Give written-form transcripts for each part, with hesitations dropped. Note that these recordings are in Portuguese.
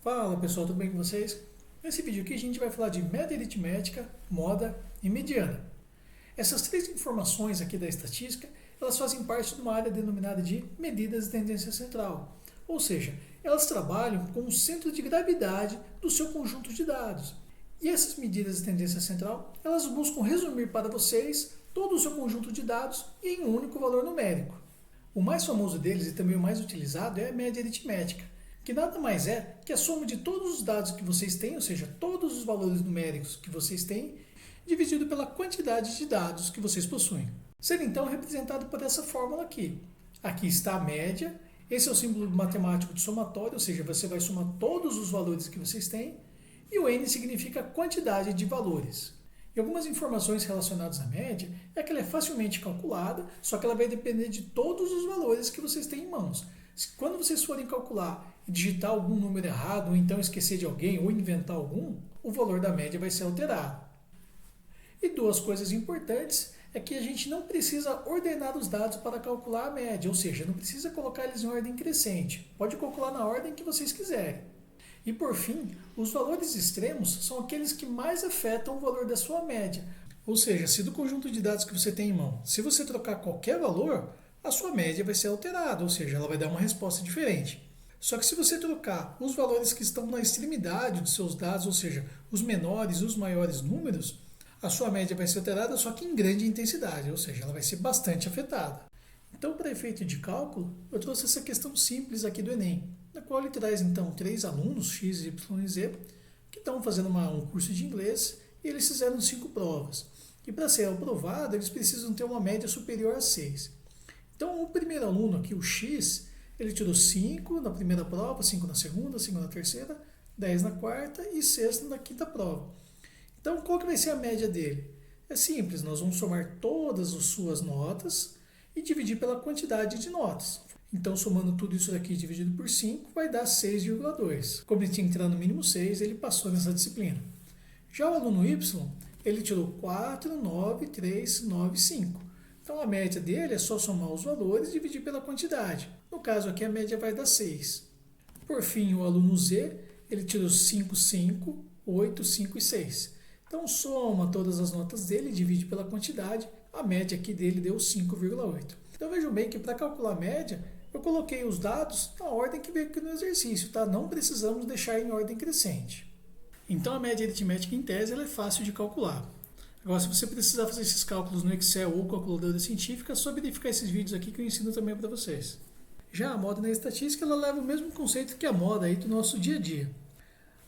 Fala pessoal, tudo bem com vocês? Nesse vídeo aqui a gente vai falar de média aritmética, moda e mediana. Essas três informações aqui da estatística, elas fazem parte de uma área denominada de medidas de tendência central. Ou seja, elas trabalham com o centro de gravidade do seu conjunto de dados. E essas medidas de tendência central, elas buscam resumir para vocês todo o seu conjunto de dados em um único valor numérico. O mais famoso deles e também o mais utilizado é a média aritmética, que nada mais é que a soma de todos os dados que vocês têm, ou seja, todos os valores numéricos que vocês têm, dividido pela quantidade de dados que vocês possuem. Sendo então representado por essa fórmula aqui. Aqui está a média, esse é o símbolo matemático de somatório, ou seja, você vai somar todos os valores que vocês têm, e o n significa a quantidade de valores. E algumas informações relacionadas à média é que ela é facilmente calculada, só que ela vai depender de todos os valores que vocês têm em mãos. Quando vocês forem calcular e digitar algum número errado, ou então esquecer de alguém, ou inventar algum, o valor da média vai ser alterado. E duas coisas importantes é que a gente não precisa ordenar os dados para calcular a média, ou seja, não precisa colocar eles em ordem crescente. Pode calcular na ordem que vocês quiserem. E por fim, os valores extremos são aqueles que mais afetam o valor da sua média. Ou seja, se do conjunto de dados que você tem em mão, se você trocar qualquer valor, a sua média vai ser alterada, ou seja, ela vai dar uma resposta diferente. Só que se você trocar os valores que estão na extremidade dos seus dados, ou seja, os menores e os maiores números, a sua média vai ser alterada, só que em grande intensidade, ou seja, ela vai ser bastante afetada. Então, para efeito de cálculo, eu trouxe essa questão simples aqui do Enem, na qual ele traz então 3 alunos, X, Y e Z, que estão fazendo um curso de inglês e eles fizeram 5 provas. E para ser aprovado, eles precisam ter uma média superior a 6. Então, o primeiro aluno aqui, o X, ele tirou 5 na primeira prova, 5 na segunda, 5 na terceira, 10 na quarta e 6 na quinta prova. Então, qual que vai ser a média dele? É simples, nós vamos somar todas as suas notas e dividir pela quantidade de notas. Então, somando tudo isso daqui dividido por 5, vai dar 6,2. Como ele tinha que tirar no mínimo 6, ele passou nessa disciplina. Já o aluno Y, ele tirou 4, 9, 3, 9, 5. Então, a média dele é só somar os valores e dividir pela quantidade. No caso aqui, a média vai dar 6. Por fim, o aluno Z, ele tirou 5, 5, 8, 5 e 6. Então, soma todas as notas dele e divide pela quantidade. A média aqui dele deu 5,8. Então, vejam bem que para calcular a média, eu coloquei os dados na ordem que veio aqui no exercício, tá? Não precisamos deixar em ordem crescente. Então, a média aritmética, em tese, ela é fácil de calcular. Agora, se você precisar fazer esses cálculos no Excel ou calculadora científica, é só verificar esses vídeos aqui que eu ensino também para vocês. Já a moda na estatística, ela leva o mesmo conceito que a moda aí do nosso dia a dia.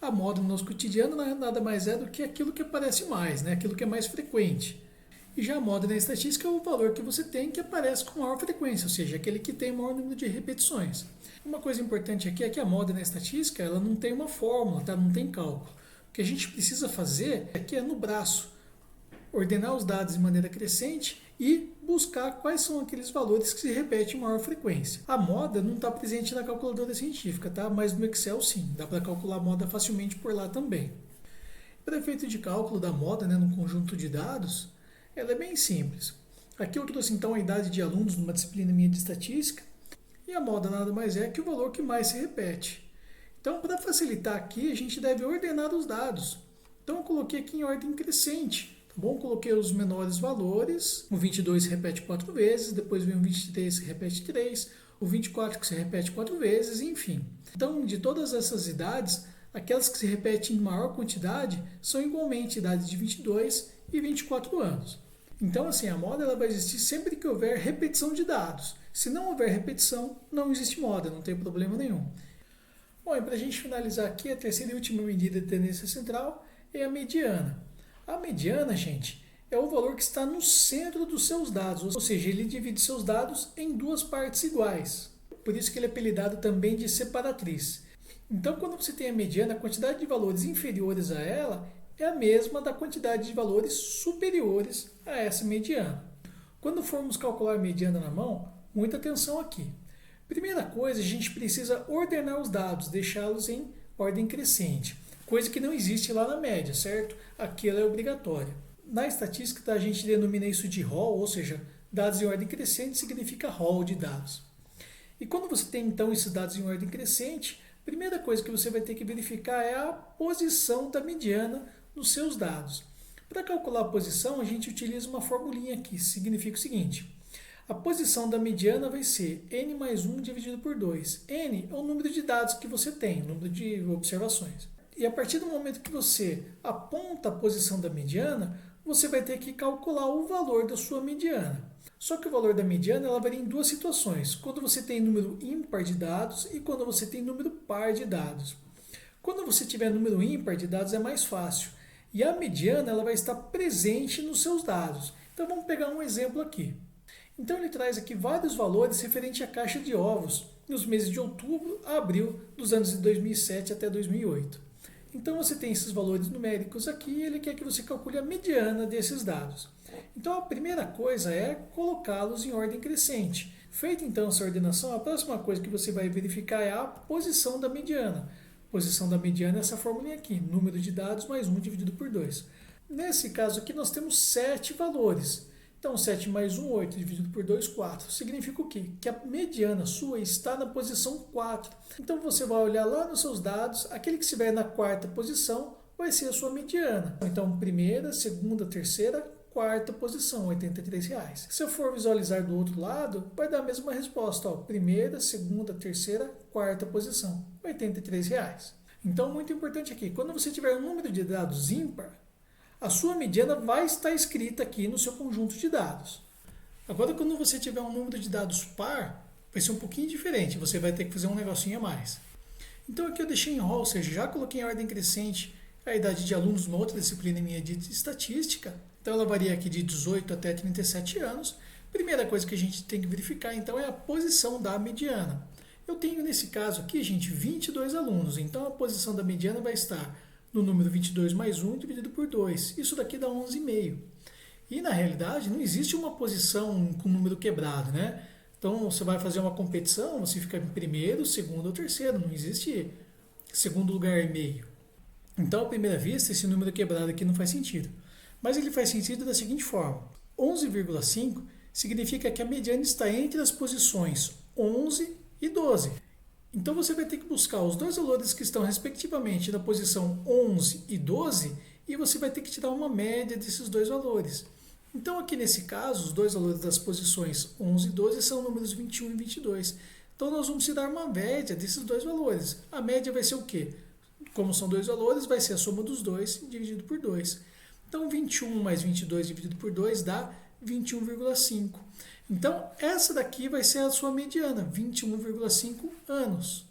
A moda no nosso cotidiano nada mais é do que aquilo que aparece mais, né? Aquilo que é mais frequente. E já a moda na estatística é o valor que você tem que aparece com maior frequência, ou seja, aquele que tem maior número de repetições. Uma coisa importante aqui é que a moda na estatística ela não tem uma fórmula, tá? Não tem cálculo. O que a gente precisa fazer aqui é no braço. Ordenar os dados de maneira crescente e buscar quais são aqueles valores que se repetem em maior frequência. A moda não está presente na calculadora científica, tá? Mas no Excel sim, dá para calcular a moda facilmente por lá também. Para efeito de cálculo da moda, né, num conjunto de dados, ela é bem simples. Aqui eu trouxe então a idade de alunos numa disciplina minha de estatística e a moda nada mais é que o valor que mais se repete. Então, para facilitar aqui, a gente deve ordenar os dados. Então, eu coloquei aqui em ordem crescente. Bom, coloquei os menores valores, o 22 se repete 4 vezes, depois vem o 23 que repete 3, o 24 que se repete 4 vezes, enfim. Então, de todas essas idades, aquelas que se repetem em maior quantidade são igualmente idades de 22 e 24 anos. Então, assim, a moda ela vai existir sempre que houver repetição de dados. Se não houver repetição, não existe moda, não tem problema nenhum. Bom, e para a gente finalizar aqui, a terceira e última medida de tendência central é a mediana. A mediana, gente, é o valor que está no centro dos seus dados, ou seja, ele divide seus dados em duas partes iguais. Por isso que ele é apelidado também de separatriz. Então, quando você tem a mediana, a quantidade de valores inferiores a ela é a mesma da quantidade de valores superiores a essa mediana. Quando formos calcular a mediana na mão, muita atenção aqui. Primeira coisa, a gente precisa ordenar os dados, deixá-los em ordem crescente. Coisa que não existe lá na média, certo? Aqui ela é obrigatória. Na estatística, a gente denomina isso de rol, ou seja, dados em ordem crescente significa rol de dados. E quando você tem, então, esses dados em ordem crescente, Primeira coisa que você vai ter que verificar é a posição da mediana nos seus dados. Para calcular a posição, a gente utiliza uma formulinha aqui, significa o seguinte: a posição da mediana vai ser n mais 1 dividido por 2. N é o número de dados que você tem, o número de observações. E a partir do momento que você aponta a posição da mediana, você vai ter que calcular o valor da sua mediana. Só que o valor da mediana ela varia em duas situações: quando você tem número ímpar de dados e quando você tem número par de dados. Quando você tiver número ímpar de dados é mais fácil. E a mediana ela vai estar presente nos seus dados. Então vamos pegar um exemplo aqui. Então ele traz aqui vários valores referente à caixa de ovos nos meses de outubro a abril dos anos de 2007 até 2008. Então você tem esses valores numéricos aqui e ele quer que você calcule a mediana desses dados. Então a primeira coisa é colocá-los em ordem crescente. Feita então essa ordenação, a próxima coisa que você vai verificar é a posição da mediana. Posição da mediana é essa formulinha aqui, número de dados mais 1 dividido por 2. Nesse caso aqui nós temos 7 valores. Então 7 mais 1, 8, dividido por 2, 4. Significa o quê? Que a mediana sua está na posição 4. Então você vai olhar lá nos seus dados, aquele que estiver na quarta posição vai ser a sua mediana. Então primeira, segunda, terceira, quarta posição, R$ 83. Se eu for visualizar do outro lado, vai dar a mesma resposta. Ó, primeira, segunda, terceira, quarta posição, R$ 83. Então, muito importante aqui, quando você tiver um número de dados ímpar, a sua mediana vai estar escrita aqui no seu conjunto de dados. Agora, quando você tiver um número de dados par, vai ser um pouquinho diferente, você vai ter que fazer um negocinho a mais. Então, aqui eu deixei em roll, ou seja, já coloquei em ordem crescente a idade de alunos numa outra disciplina minha de estatística. Então ela varia aqui de 18 até 37 anos. Primeira coisa que a gente tem que verificar então é a posição da mediana. Eu tenho nesse caso aqui, gente, 22 alunos. Então a posição da mediana vai estar no número 22 mais 1 dividido por 2. Isso daqui dá 11,5. E na realidade não existe uma posição com número quebrado, né? Então você vai fazer uma competição, você fica em primeiro, segundo ou terceiro. Não existe segundo lugar e meio. Então à primeira vista esse número quebrado aqui não faz sentido. Mas ele faz sentido da seguinte forma: 11,5 significa que a mediana está entre as posições 11 e 12. Então você vai ter que buscar os dois valores que estão respectivamente na posição 11 e 12 e você vai ter que tirar uma média desses dois valores. Então aqui nesse caso, os dois valores das posições 11 e 12 são números 21 e 22. Então nós vamos tirar uma média desses dois valores. A média vai ser o quê? Como são dois valores, vai ser a soma dos dois dividido por 2. Então, 21 mais 22 dividido por 2 dá 21,5. Então, essa daqui vai ser a sua mediana, 21,5 anos.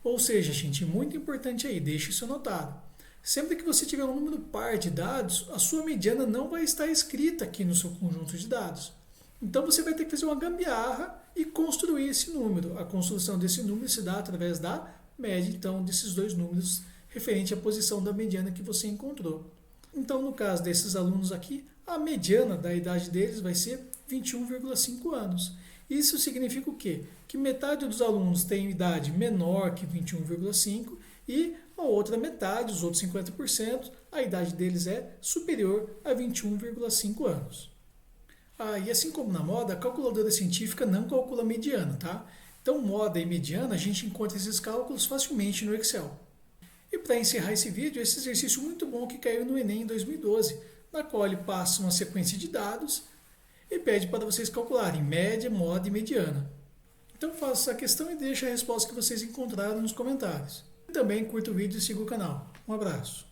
Ou seja, gente, muito importante aí, deixe isso anotado. Sempre que você tiver um número par de dados, a sua mediana não vai estar escrita aqui no seu conjunto de dados. Então, você vai ter que fazer uma gambiarra e construir esse número. A construção desse número se dá através da média, então, desses dois números referente à posição da mediana que você encontrou. Então, no caso desses alunos aqui, a mediana da idade deles vai ser 21,5 anos. Isso significa o quê? Que metade dos alunos tem idade menor que 21,5 e a outra metade, os outros 50%, a idade deles é superior a 21,5 anos. E assim como na moda, a calculadora científica não calcula mediana, tá? Então, moda e mediana, a gente encontra esses cálculos facilmente no Excel. E para encerrar esse vídeo, esse exercício muito bom que caiu no Enem em 2012, na qual ele passa uma sequência de dados e pede para vocês calcularem média, moda e mediana. Então faça essa questão e deixe a resposta que vocês encontraram nos comentários. E também curta o vídeo e siga o canal. Um abraço.